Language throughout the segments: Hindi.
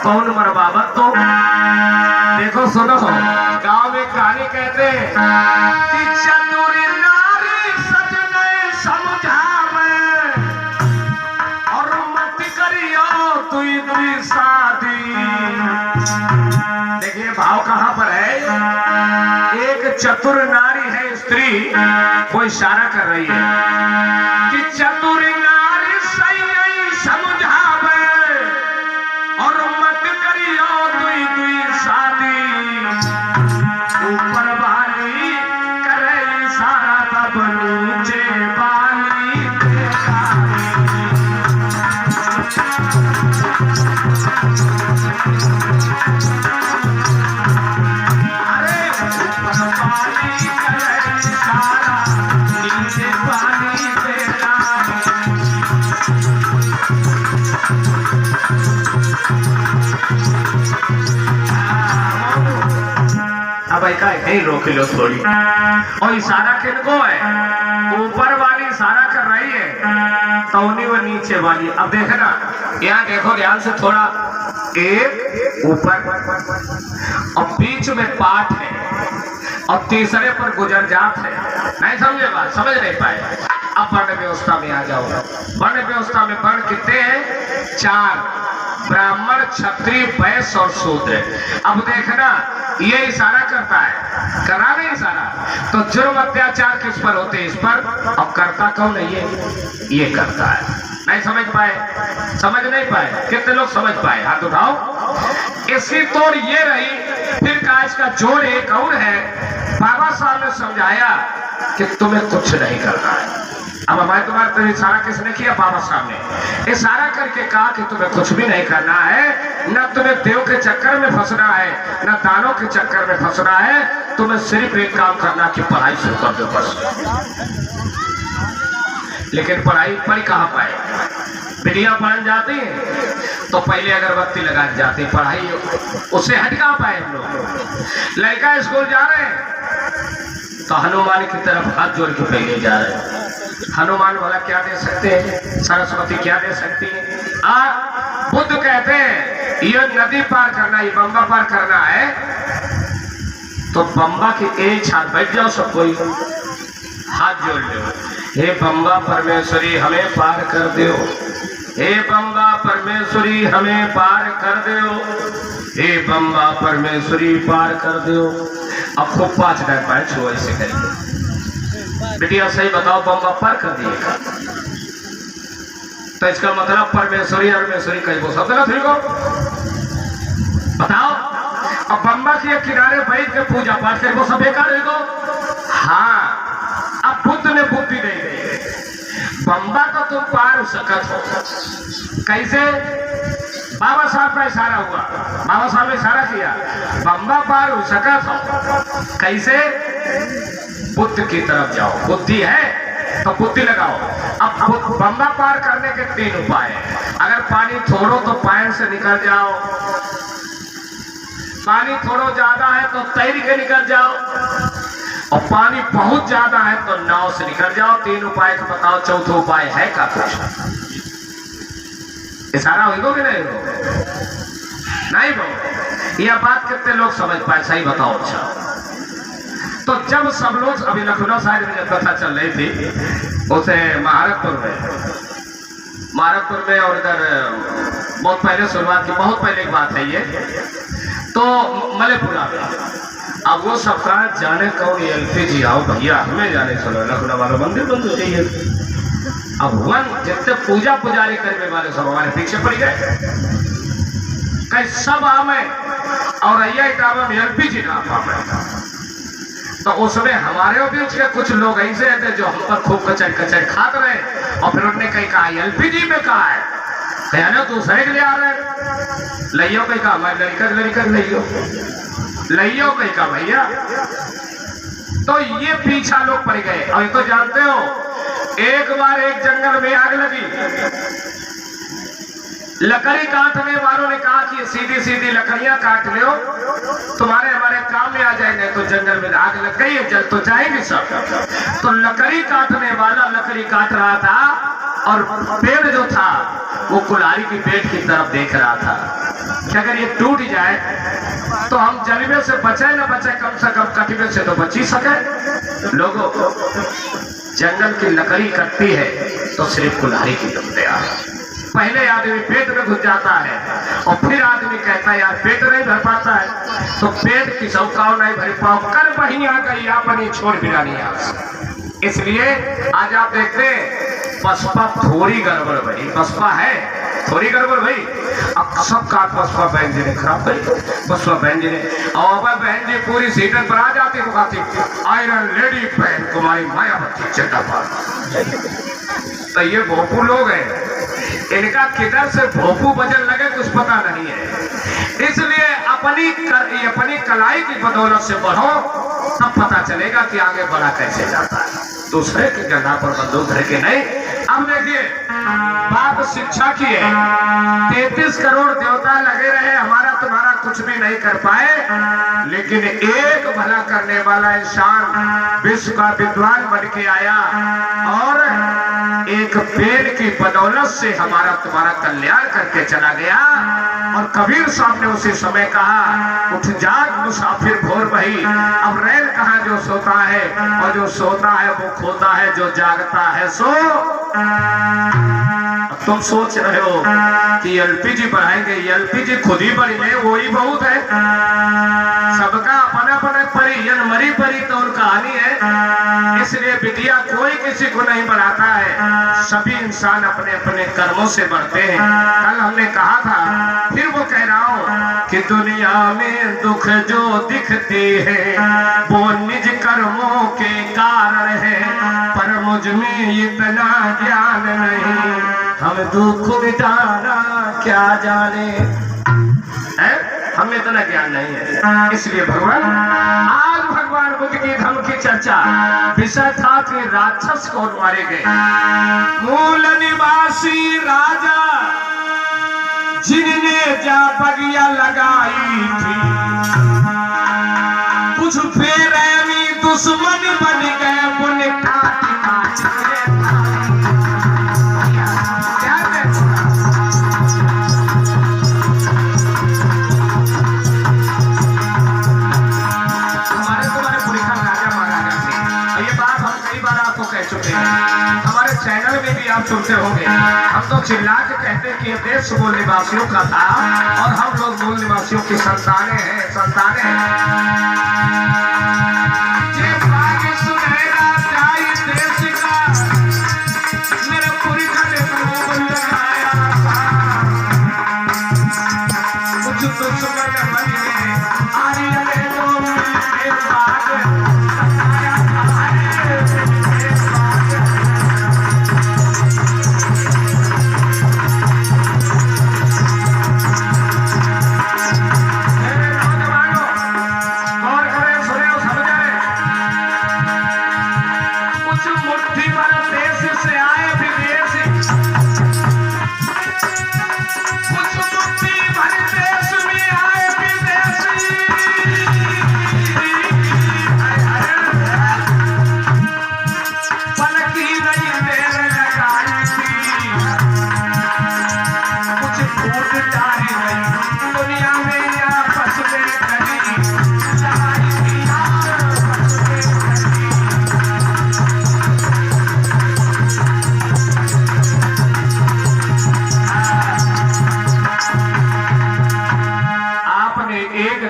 कौन मरबाबा तो देखो सुनो, गांव में कहानी कहते हैं कि चतुर नारी सजने समझावे और मत करियो तुई तुई शादी। देखिए भाव कहाँ पर है। एक चतुर नारी है, स्त्री, वो इशारा कर रही है कि चतुर नारी सही समझावे और मत करियो दुई दुई शादी। ऊपर वाली करे इशारा तब नीचे वाली अरे ऊपर वाली करे इशारा नीचे वाली भाई का नहीं रोक लो थोड़ी। और इशारा किनको है? ऊपर वाली इशारा कर रही है तो उन्हीं वो नीचे वाली। अब देखना यहाँ देखो ध्यान से थोड़ा, एक ऊपर और बीच में पाठ है और तीसरे पर गुजर जात है। नहीं समझे बात? समझ नहीं पाए। अब वर्ण व्यवस्था में आ जाओ। वर्ण व्यवस्था में वर्ण कितने हैं? 4, ब्राह्मण, क्षत्रिय, वैश्य और शूद्र। अब देखना ये इशारा करता है, करा नहीं इशारा, तो जुर्म अत्याचार किस पर होते हैं? इस पर। अब करता कौन है? ये करता है। नहीं समझ पाए? समझ नहीं पाए? कितने लोग समझ पाए? हाथ उठाओ। इसकी तोड़ ये रही। फिर कहा इसका जोड़ एक और है। बाबा साहब ने समझाया कि तुम्हें कुछ नहीं करना है। अब हमारे तुम्हारे तो इशारा किसने किया? बाबा साहब ने इशारा करके कहा कि तुम्हें कुछ भी नहीं करना है, न तुम्हें देव के चक्कर में फंसना है, न दानों के चक्कर में फंसना है। तुम्हें सिर्फ एक काम करना कि पढ़ाई शुरू कर दो बस। लेकिन पढ़ाई पढ़ कहाँ पाए? बिटिया बन जाती है तो पहले अगरबत्ती लगा जाती, पढ़ाई उससे हट कहाँ पाए हम लोग। लड़का स्कूल जा रहे हैं तो हनुमान की तरफ हाथ जोड़ के पहले जा रहे हैं। हनुमान वाला क्या दे सकते हैं? सरस्वती क्या दे सकती है? बुद्ध कहते हैं ये नदी पार करना, ये बम्बा पार करना है तो बम्बा की एक हाथ बैठ जाओ, सब कोई हाथ जोड़ लो। हे बम्बा परमेश्वरी हमें पार कर दो, हे बम्बा परमेश्वरी हमें पार कर दो, हे बम्बा परमेश्वरी पार कर दो। अब खूब 5 मिनट बैठ छो ऐसे करिए। बिटिया सही बताओ, बम्बा पार कर दिएगा तो इसका मतलब परमेश्वरी परमेश्वरी कहीं वो सब गलत हो बताओ। अब बम्बा के किनारे बैठ के पूजा पाठ कर वो सब बेकार हो। हाँ, अब बुद्ध ने बुद्धि नहीं दी। बम्बा को तुम पार हो सकत हो कैसे? बाबा साहब का इशारा हुआ, बाबा साहब ने इशारा किया, बम्बा पार हो सकत हो कैसे? बुद्ध की तरफ जाओ। बुद्धि है तो बुद्धि लगाओ। अब बम्बा पार करने के 3 उपाय हैं। अगर पानी छोड़ो तो पैर से निकल जाओ, पानी थोड़ा ज्यादा है तो तैर के निकल जाओ, और पानी बहुत ज्यादा है तो नाव से निकल जाओ। 3 उपाय का बताओ, चौथा उपाय है का कुछ? इशारा हो कि नहीं हो? नहीं हो। यह बात कितने लोग समझ पाए? सही बताओ। अच्छा, तो जब सब लोग अभी लखनऊ साइड में कथा चल रही थी उसे महारतपुर में और इधर बहुत पहले शुरुआत की, बहुत पहले की बात है ये, तो मलेपुरा में। अब वो सब कहा जाने कौन एलपीजी आओ भैया हमें जाने चलो लखनऊ वालों मंदिर बंद हो जाइए। अब वन जितने पूजा पुजारी करने वाले सब हमारे पीछे पड़ गए, कई सब आमे और अय्या इटावा में एलपीजी ना पावे। तो उसमें हमारे बीच के कुछ लोग ऐसे थे जो हम पर खूब कचर खाते रहे, और फिर उन्होंने कहीं कहा एलपीजी में कहा है, कहना दूसरे के लिए आ रहे लइयो कहीं कहा मैं लड़कर लइयो कहीं कहा भैया। तो ये पीछा लोग पड़ गए। और तो जानते हो एक बार एक जंगल में आग लगी, लकड़ी काटने वालों ने कहा कि सीधी सीधी लकड़ियां काट लो, तुम्हारे हमारे काम में आ जाएंगे। तो जंगल में आग लग गई है, जल तो जाएंगे सब। तो लकड़ी काटने वाला लकड़ी काट रहा था और पेड़ जो था वो कुल्हाड़ी की पेट की तरफ देख रहा था कि अगर ये टूट जाए तो हम जलवे से बचे न बचे, कम से कम कटवे से तो बच ही सके। लोगों जंगल की लकड़ी कटती है तो सिर्फ कुल्हाड़ी की तुम तैयार। पहले आदमी पेट में घुस जाता है और फिर आदमी कहता है यार पेट नहीं भर पाता है तो पेट की सौकाव नहीं भर पाओ कर बहिया गई अपनी छोड़ बिरानी। इसलिए आज आप देखते हैं बसपा थोड़ी गड़बड़ भई, बसपा है थोड़ी गड़बड़ भई। अब सब का बसपा बहन जी ने खराब करी, बसपा बहन जी ने और बहन जी पूरी सीटर पर आ जाती वो कहती आयरन लेडी बहन कुमारी मायावती चंडापाल। तो ये भोपू लोग हैं, इनका किधर से भोपू बजन लगे कुछ पता नहीं है। इसलिए अपनी कलाई की बदौलत से बढ़ो तब पता चलेगा कि आगे बढ़ा कैसे जाता है। दूसरे की गला पर बंदूक धर के नहीं। अब देखिए बात शिक्षा की है। 33 करोड़ देवता लगे रहे, हमारा तुम्हारा कुछ भी नहीं कर पाए, लेकिन एक भला करने वाला इंसान विश्व का विद्वान बन के आया और एक पेड़ की बदौलत से हमारा तुम्हारा कल्याण करके चला गया। और कबीर साहब ने उसी समय कहा उठ जाग मुसाफिर भोर वही, अब रैन कहाँ जो सोता है और जो सोता है वो खोता है, जो जागता है सो। तुम सोच रहे हो कि एलपीजी बढ़ाएंगे, एलपीजी खुद ही बढ़ी ले वही बहुत है। सबका अपना अपना परिजन मरी परी तो और कहानी है। इसलिए विद्या कोई किसी को नहीं बढ़ाता है, सभी इंसान अपने अपने कर्मों से बढ़ते हैं। कल हमने कहा था फिर वो कह रहा हूँ कि दुनिया में दुख जो दिखती है वो निज कर्मों के कारण है, पर मुझ में इतना ज्ञान नहीं, हम दुख मिटाना क्या जाने है, हमें इतना ज्ञान नहीं है। इसलिए भगवान आज भगवान बुद्ध की धर्म की चर्चा विषय था कि राक्षस कौन मारे गए। मूल निवासी राजा जिनने जा बगिया लगाई थी, कुछ बेरहमी दुश्मन बन गए पुण्य हमारे चैनल में भी आप सुनते होंगे। हम तो चिल्ला के कहते हैं कि ये देश मूल निवासियों का था और हम लोग मूल निवासियों की संतानें हैं, संतानें हैं।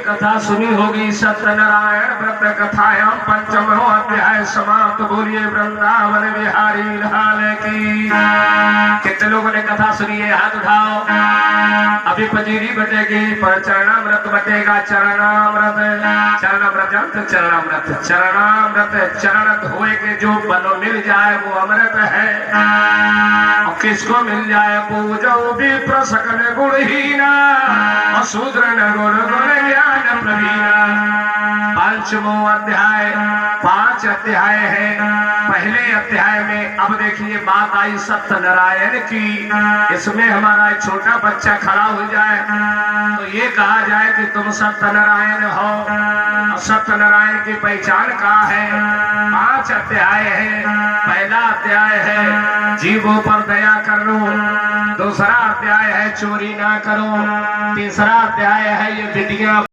कथा सुनी होगी सत्यनारायण व्रत कथायाम पंचमो अध्याय समाप्त। बोलिए वृंदावन बिहारी लाल की। कितने लोगों ने कथा सुनी है? हाथ उठाओ। अभी पंजीरी बटेगी पर चरणामृत बटेगा। चरणामृत चरणामृत चरणामृत चरणामृत चरण धोए के जो बनो मिल जाए वो अमृत है। और किसको मिल जाए? पूजो भी प्रसकल गुणहीना और शूद्र न गुण गुण ज्ञान प्रवीणा। पंचमो अध्याय 5 अध्याय है। पहले अध्याय में अब देखिए बात आई सत्यनारायण की। इसमें हमारा एक छोटा बच्चा खड़ा हो जाए तो ये कहा जाए कि तुम सत्यनारायण हो। सत्यनारायण की पहचान क्या है? 5 अध्याय है। पहला अध्याय है जीवों पर दया कर लो, दूसरा अध्याय है चोरी ना करो, तीसरा अध्याय है ये विधियां